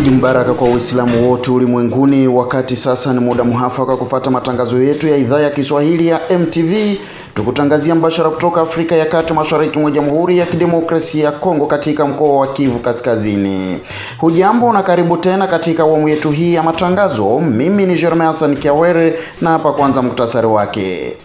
Eid Mbaraka kwa Waislamu wote ulimwenguni. Wakati sasa ni muda muafaka kufuata matangazo yetu ya idhaa ya Kiswahili ya MTV, tukutangazia mbashara kutoka Afrika ya Kati, mashariki mwa Jamhuri ya Kidemokrasia ya Kongo, katika mkoa wa Kivu Kaskazini. Hujambo na karibu tena katika awamu yetu hii ya matangazo. Mimi ni Jeremy Hassan Kiawere, na hapa kwanza muktasari wake.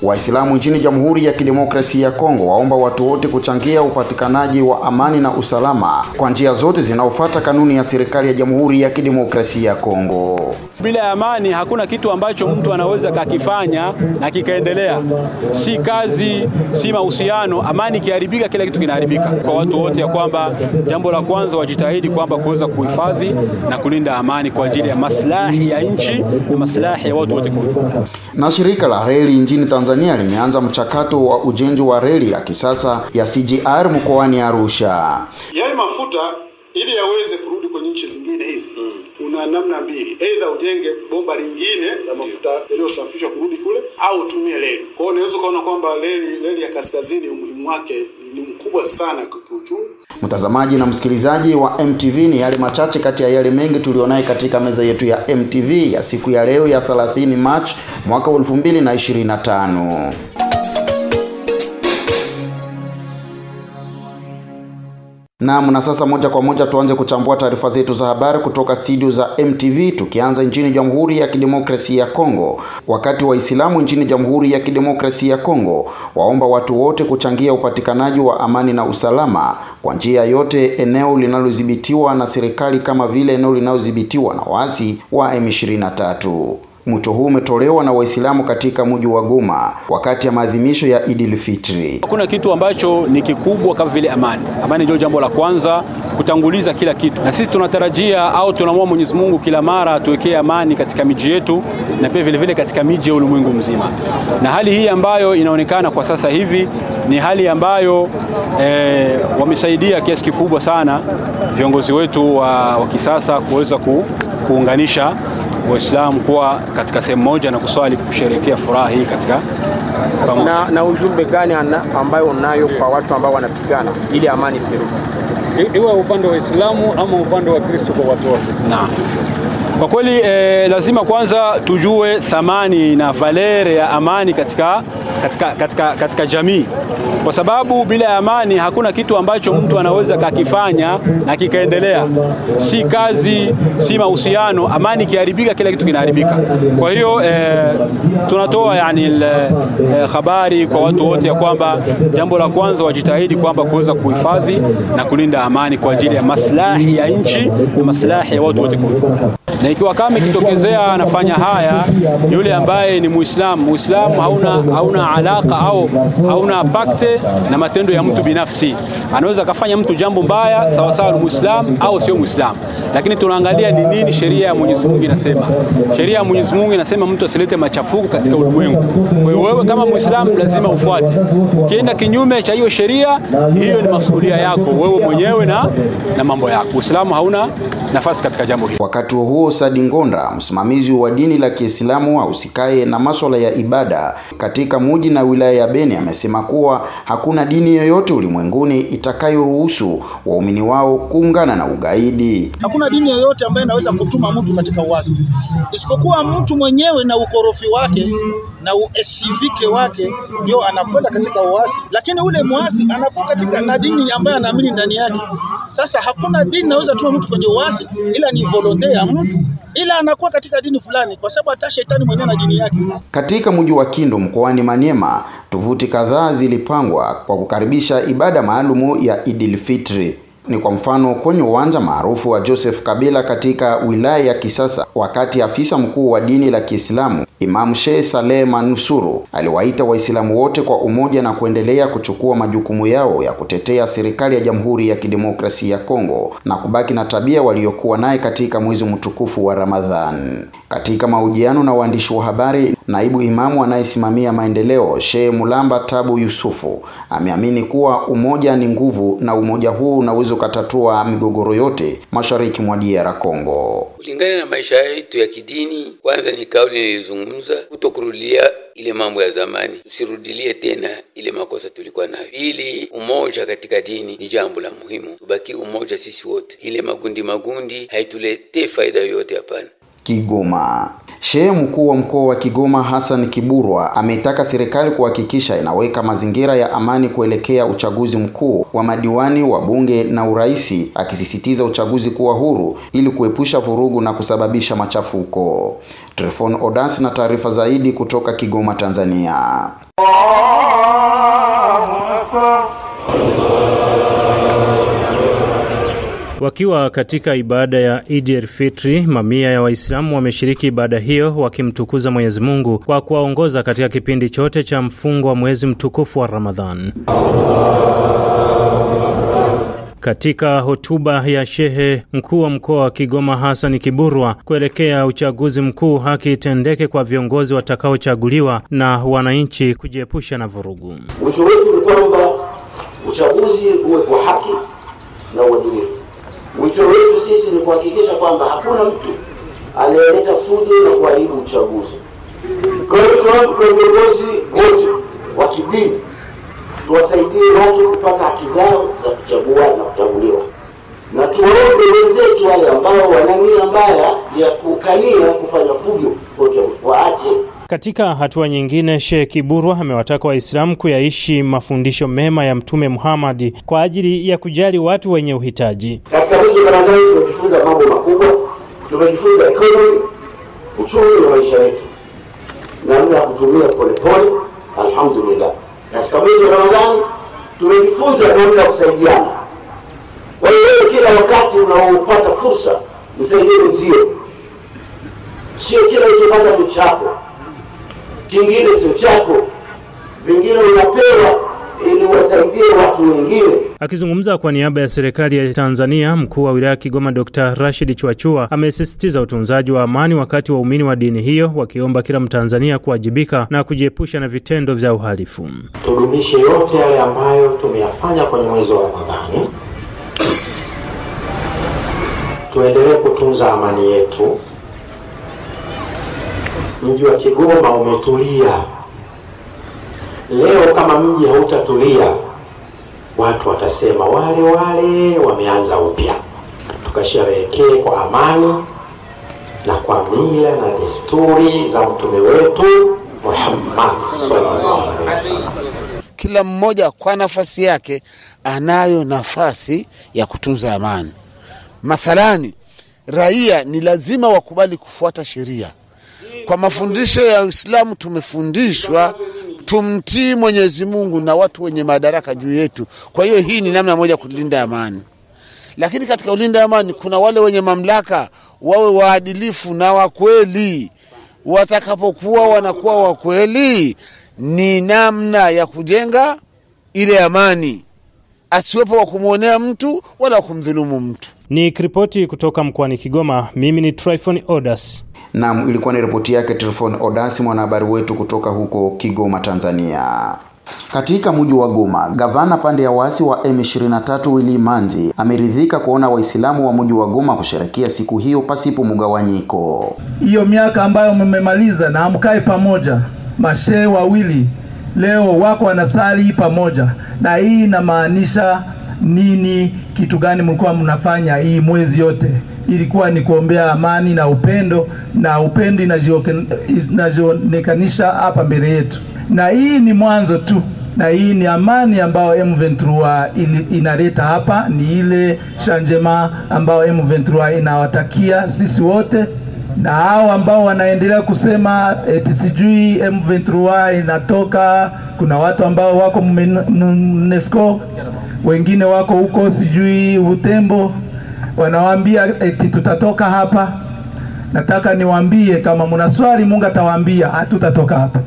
Waislamu nchini Jamhuri ya Kidemokrasia ya Kongo waomba watu wote kuchangia upatikanaji wa amani na usalama kwa njia zote zinazofuata kanuni ya serikali ya Jamhuri ya Kidemokrasia ya Kongo. Bila amani hakuna kitu ambacho mtu anaweza kakifanya na kikaendelea. Si kazi, si mahusiano. Amani ikiharibika, kila kitu kinaharibika. Kwa watu wote ya kwamba jambo la kwanza wajitahidi kwamba kuweza kuhifadhi na kulinda amani kwa ajili ya maslahi ya nchi na maslahi ya watu wote kwa ujumla. Na shirika la reli nchini Tanzania limeanza mchakato wa ujenzi wa reli ya kisasa ya SGR mkoani Arusha. Yale mafuta ili yaweze kurudi kwenye nchi zingine hizi, una namna mbili: aidha ujenge bomba lingine la mafuta yaliyosafishwa kurudi kule, au utumie reli. Kwa hiyo unaweza kuona kwamba reli ya kaskazini umuhimu wake ni mkubwa sana kwa kiuchumi. Mtazamaji na msikilizaji wa MTV, ni yale machache kati ya yale mengi tulionayo katika meza yetu ya MTV ya siku ya leo ya 30 March mwaka 2025. Na sasa moja kwa moja tuanze kuchambua taarifa zetu za habari kutoka studio za MTV, tukianza nchini Jamhuri ya Kidemokrasia ya Kongo. Wakati Waislamu nchini Jamhuri ya Kidemokrasia ya Kongo waomba watu wote kuchangia upatikanaji wa amani na usalama kwa njia yote eneo linalodhibitiwa na serikali, kama vile eneo linalodhibitiwa na waasi wa M23. Mwito huu umetolewa na Waislamu katika mji wa Goma wakati ya maadhimisho ya Eid al-Fitr. Hakuna kitu ambacho ni kikubwa kama vile amani. Amani ndio jambo la kwanza, kutanguliza kila kitu. Na sisi tunatarajia au tunaomba Mwenyezi Mungu kila mara tuwekee amani katika miji yetu na pia vile vile katika miji ya ulimwengu mzima. Na hali hii ambayo inaonekana kwa sasa hivi ni hali ambayo wamesaidia kiasi kikubwa sana viongozi wetu wa kisasa kuweza kuunganisha Waislamu kuwa katika sehemu moja na kuswali, kusherehekea furaha hii katika na ujumbe gani ambayo unayo kwa watu ambao wanapigana ili amani isirudi, iwe upande wa Waislamu ama upande wa Kristo kwa watu wote? Kwa kweli lazima kwanza tujue thamani na valere ya amani katika jamii, kwa sababu bila amani hakuna kitu ambacho mtu anaweza kakifanya na kikaendelea. Si kazi, si mahusiano. Amani ikiharibika, kila kitu kinaharibika. Kwa hiyo tunatoa habari kwa watu wote ya kwamba jambo la kwanza wajitahidi kwamba kuweza kuhifadhi na kulinda amani kwa ajili ya maslahi ya nchi na maslahi ya watu wote kwa ujumla. Na ikiwa kama ikitokezea anafanya haya yule ambaye ni Muislamu hauna alaka au hauna pakte na matendo ya mtu binafsi. Anaweza kafanya mtu jambo mbaya sawa sawa ni Muislamu au sio Muislamu, lakini tunaangalia ni nini sheria ya Mwenyezi Mungu inasema. Sheria ya Mwenyezi Mungu inasema mtu asilete machafuko katika ulimwengu. Kwa hiyo wewe kama Muislamu lazima ufuate. Ukienda kinyume cha hiyo sheria, hiyo ni masuhulia yako wewe mwenyewe na mambo yako. Uislamu hauna nafasi katika jambo hili. Wakati huo Sadi Ngonda, msimamizi wa dini la Kiislamu ausikae na masuala ya ibada katika mji na wilaya ya Beni, amesema kuwa hakuna dini yoyote ulimwenguni itakayoruhusu waumini wao kuungana na ugaidi. Hakuna dini yoyote ambayo inaweza kutuma mtu katika uasi, isipokuwa mtu mwenyewe na ukorofi wake na uesivike wake ndio anakwenda katika uasi, lakini ule muasi anakuwa katika na dini ambayo anaamini ndani yake. Sasa hakuna dini inaweza kutuma mtu kwenye uasi, ila ni volonte ya mtu, ila anakuwa katika dini fulani, kwa sababu hata shetani mwenyewe na dini yake. Katika mji wa Kindu mkoani Maniema, tovuti kadhaa zilipangwa kwa kukaribisha ibada maalumu ya Eid al-Fitr. Ni kwa mfano kwenye uwanja maarufu wa Joseph Kabila katika wilaya ya Kisasa, wakati afisa mkuu wa dini la Kiislamu Imam Sheikh Saleh Manusuru aliwaita Waislamu wote kwa umoja na kuendelea kuchukua majukumu yao ya kutetea serikali ya Jamhuri ya Kidemokrasia ya Kongo na kubaki na tabia waliokuwa naye katika mwezi mtukufu wa Ramadhan. Katika mahojiano na waandishi wa habari, naibu imamu anayesimamia maendeleo Sheikh Mulamba Tabu Yusufu ameamini kuwa umoja ni nguvu na umoja huu unaweza kutatua migogoro yote mashariki mwa DR Kongo. kulingana na maisha yetu ya kidini. Kwanza ni kauli nilizungumza, kutokurudia ile mambo ya zamani, tusirudilie tena ile makosa tulikuwa nayo. Pili, umoja katika dini ni jambo la muhimu, tubaki umoja sisi wote. Ile magundi haituletee faida yoyote, hapana. Kigoma. Shehe mkuu wa mkoa wa Kigoma Hassan Kiburwa ameitaka serikali kuhakikisha inaweka mazingira ya amani kuelekea uchaguzi mkuu wa madiwani wa bunge na uraisi, akisisitiza uchaguzi kuwa huru ili kuepusha vurugu na kusababisha machafuko. Trifon Odas na taarifa zaidi kutoka Kigoma, Tanzania. Wakiwa katika ibada ya Eid al-Fitr, mamia ya Waislamu wameshiriki ibada hiyo wakimtukuza Mwenyezi Mungu kwa kuwaongoza katika kipindi chote cha mfungo wa mwezi mtukufu wa Ramadhan. Katika hotuba ya Shehe mkuu wa mkoa wa Kigoma Hassan Kiburwa kuelekea uchaguzi mkuu, haki itendeke kwa viongozi watakaochaguliwa na wananchi kujiepusha na vurugu. Wito wetu ni kwamba uchaguzi uwe kwa haki na uadilifu. Wito wetu sisi ni kuhakikisha kwamba hakuna mtu anayeleta fujo na kuharibu uchaguzi. Kwa hiyo kwa viongozi wote wa kidini tuwasaidie watu kupata haki zao za kuchagua na kuchaguliwa. Na tuwaombe wenzetu wale ambao wana nia mbaya ya kukania kufanya fujo waache. Katika hatua nyingine, Sheikh Kiburwa amewataka Waislamu kuyaishi mafundisho mema ya Mtume Muhammad kwa ajili ya kujali watu wenye uhitaji. Katika mwezi wa Ramadhani tumejifunza mambo makubwa, tumejifunza economy, uchumi wa maisha yetu, namna ya kutumia polepole, alhamdulillah. Katika mwezi wa Ramadhani tumejifunza namna ya kusaidiana. Kwa hiyo kila wakati unaopata fursa msaidie wenzio. Sio kila unachopata ni chako, kingine sio chako, vingine unapewa ili wasaidie watu wengine. Akizungumza kwa niaba ya serikali ya Tanzania, mkuu wa wilaya Kigoma Dr. Rashid Chwachua amesisitiza utunzaji wa amani wakati waumini wa dini hiyo, wakiomba kila Mtanzania kuwajibika na kujiepusha na vitendo vya uhalifu. Tudumishe yote yale ambayo tumeyafanya kwenye mwezi wa Ramadhani. Tuendelee kutunza amani yetu. Mji wa Kigoma umetulia. Leo kama mji hautatulia, watu watasema wale wameanza upya. Tukasherehekee kwa amani na kwa mila na desturi za mtume wetu Muhammad sallallahu alaihi wasallam. Kila mmoja kwa nafasi yake anayo nafasi ya kutunza amani. Mathalani, raia ni lazima wakubali kufuata sheria. Kwa mafundisho ya Uislamu tumefundishwa tumtii Mwenyezi Mungu na watu wenye madaraka juu yetu. Kwa hiyo hii ni namna moja kulinda amani. Lakini katika ulinda amani kuna wale wenye mamlaka wawe waadilifu na wakweli. Watakapokuwa wanakuwa wakweli, ni namna ya kujenga ile amani. Asiwepo wa kumuonea mtu wala kumdhulumu mtu. Ni ripoti kutoka mkoani Kigoma. Mimi ni Trifon Odas. Naam, ilikuwa ni ripoti yake Trifon Odas, mwanahabari wetu kutoka huko Kigoma, Tanzania. Katika mji wa Goma, gavana pande ya wasi wa M23 Willy Manzi ameridhika kuona Waislamu wa mji wa Goma kusherehekea siku hiyo pasipo mgawanyiko. Hiyo miaka ambayo mmemaliza na amkae pamoja, mashehe wawili leo wako wanasali pamoja. Na hii inamaanisha nini? Kitu gani mlikuwa mnafanya hii mwezi yote? Ilikuwa ni kuombea amani na upendo, na upendo inajionekanisha hapa mbele yetu. Na hii ni mwanzo tu, na hii ni amani ambayo M23 inaleta hapa, ni ile changement ambayo M23 inawatakia sisi wote. Na hao ambao wanaendelea kusema eti sijui M23 inatoka, kuna watu ambao wako UNESCO, wengine wako huko sijui Utembo, wanawaambia eti tutatoka hapa. Nataka niwaambie, kama mna swali Mungu atawaambia hatutatoka hapa.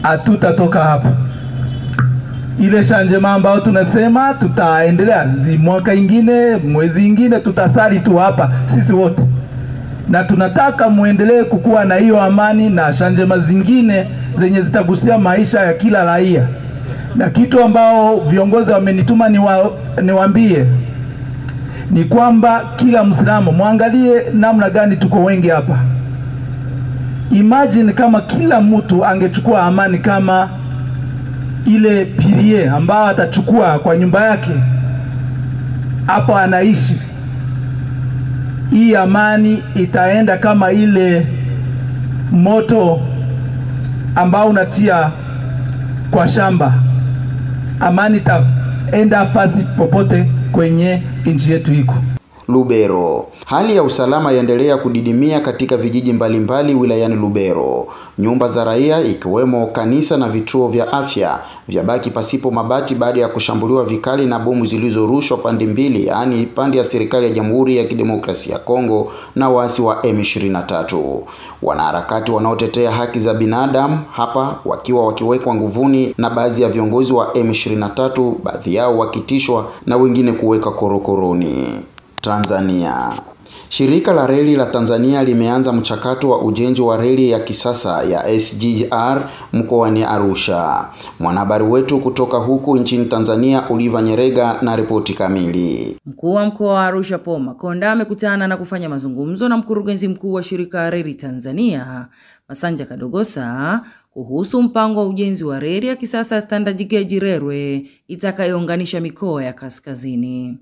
Hatutatoka hapa. Ile changement ambao tunasema tutaendelea mwaka ingine, mwezi ingine tutasali tu hapa sisi wote. Na tunataka muendelee kukua na hiyo amani na changement zingine zenye zitagusia maisha ya kila raia. Na kitu ambao viongozi wamenituma niwaambie, ni kwamba kila Muislamu, muangalie namna gani tuko wengi hapa. Imagine kama kila mtu angechukua amani kama ile pirie ambao atachukua kwa nyumba yake hapo anaishi. Hii amani itaenda kama ile moto ambao unatia kwa shamba. Amani itaenda fasi popote kwenye nchi yetu iko. Lubero. Hali ya usalama yaendelea kudidimia katika vijiji mbalimbali wilayani Lubero. Nyumba za raia ikiwemo kanisa na vituo vya afya vyabaki pasipo mabati baada ya kushambuliwa vikali na bomu zilizorushwa pande mbili, yaani pande ya serikali ya Jamhuri ya Kidemokrasia ya Kongo na waasi wa M23. Wanaharakati wanaotetea haki za binadamu hapa wakiwekwa nguvuni na baadhi ya viongozi wa M23, baadhi yao wakitishwa na wengine kuweka korokoroni. Tanzania. Shirika la reli la Tanzania limeanza mchakato wa ujenzi wa reli ya kisasa ya SGR mkoani Arusha. Mwanahabari wetu kutoka huku nchini Tanzania, Oliva Nyerega, na ripoti kamili. Mkuu wa mkoa wa Arusha Paul Makonda amekutana na kufanya mazungumzo na mkurugenzi mkuu wa shirika la reli Tanzania, Masanja Kadogosa, kuhusu mpango wa ujenzi wa reli ya kisasa ya standard gauge railway itakayounganisha mikoa ya kaskazini.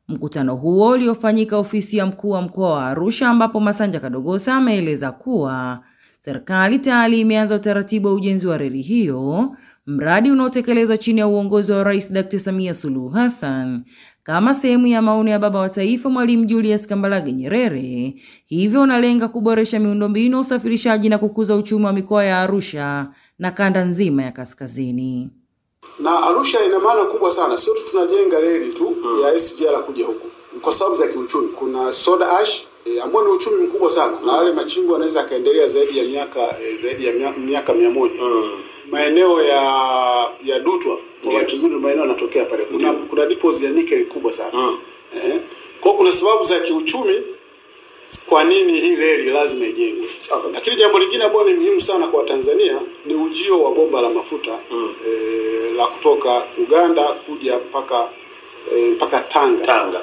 Mkutano huo uliofanyika ofisi ya mkuu wa mkoa wa Arusha, ambapo Masanja Kadogosa ameeleza kuwa serikali tayari imeanza utaratibu wa ujenzi wa reli hiyo, mradi unaotekelezwa chini ya uongozi wa Rais Dr. Samia Suluhu Hassan kama sehemu ya maono ya baba wa taifa Mwalimu Julius Kambarage Nyerere. Hivyo unalenga kuboresha miundombinu, usafirishaji na kukuza uchumi wa mikoa ya Arusha na kanda nzima ya kaskazini. Na Arusha ina maana kubwa sana, sio tu tunajenga reli tu ya SGR kuja huku. Kwa sababu za kiuchumi, kuna soda ash ambao ni uchumi mkubwa sana, na wale machimbo wanaweza kaendelea zaidi ya miaka 100. Maeneo ya Dutwa, watu zuri maeneo yanatokea pale. Kuna depots ya nickel kubwa sana. Kwa kuna sababu za kiuchumi kwa nini hii reli lazima ijengwe. Lakini jambo lingine ambalo ni muhimu sana kwa Tanzania ni ujio wa bomba la mafuta la kutoka Uganda kuja mpaka Tanga.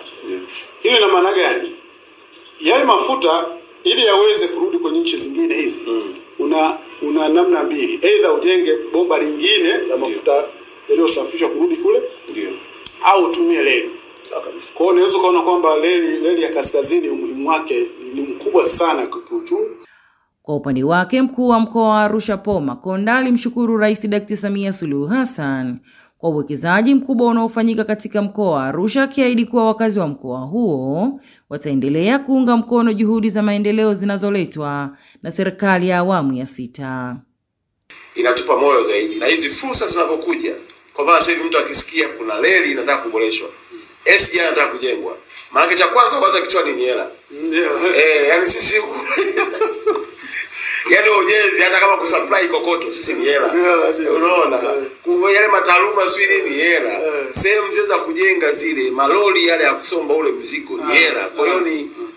Hilo ina maana gani? Yale mafuta ili yaweze kurudi kwenye nchi zingine hizi, una namna mbili. Either ujenge bomba lingine la mafuta yaliyosafishwa kurudi kule, au utumie reli. Kwa hiyo unaweza kuona kwamba reli ya kaskazini umuhimu wake ni mkubwa sana kwa kiuchumi. Kwa upande wake, mkuu wa mkoa wa Arusha Paul Makonda alimshukuru Rais Dr. Samia Suluhu Hassan kwa uwekezaji mkubwa unaofanyika katika mkoa wa Arusha, akiahidi kuwa wakazi wa mkoa huo wataendelea kuunga mkono juhudi za maendeleo zinazoletwa na serikali ya awamu ya 6. Inatupa moyo zaidi na hizi fursa zinavyokuja. Kwa mfano sasa hivi mtu akisikia kuna reli inataka kuboreshwa, SGR inataka kujengwa, maana cha kwanza kichwani ni hela. Yani sisi yani ujenzi hata kama kusupply kokoto sisi ni hela. Unaona? Kwa yale mataaluma sio nini hela. Sehemu za kujenga zile malori yale ya kusomba ule mzigo ni hela. Kwa hiyo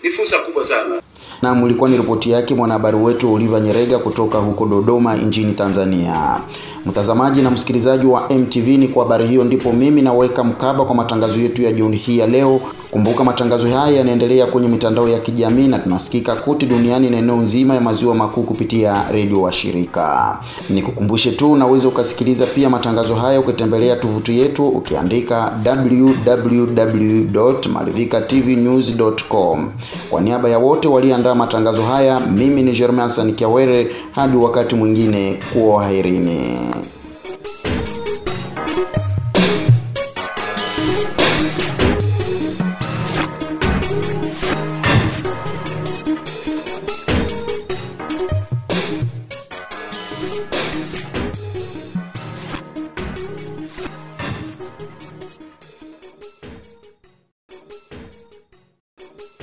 ni fursa kubwa sana. Na mulikuwa ni ripoti yake mwanahabari wetu Oliva Nyerega kutoka huko Dodoma nchini Tanzania. Mtazamaji na msikilizaji wa MTV, ni kwa habari hiyo ndipo mimi naweka mkaba kwa matangazo yetu ya jioni hii ya leo. Kumbuka matangazo haya yanaendelea kwenye mitandao ya kijamii na tunasikika kote duniani na eneo nzima ya maziwa makuu kupitia redio wa shirika. Nikukumbushe tu unaweza ukasikiliza pia matangazo haya ukitembelea tovuti yetu ukiandika www.malivikatvnews.com. Kwa niaba ya wote walioandaa matangazo haya, mimi ni Jeremy Hassan Kiawere, hadi wakati mwingine, kuaherini.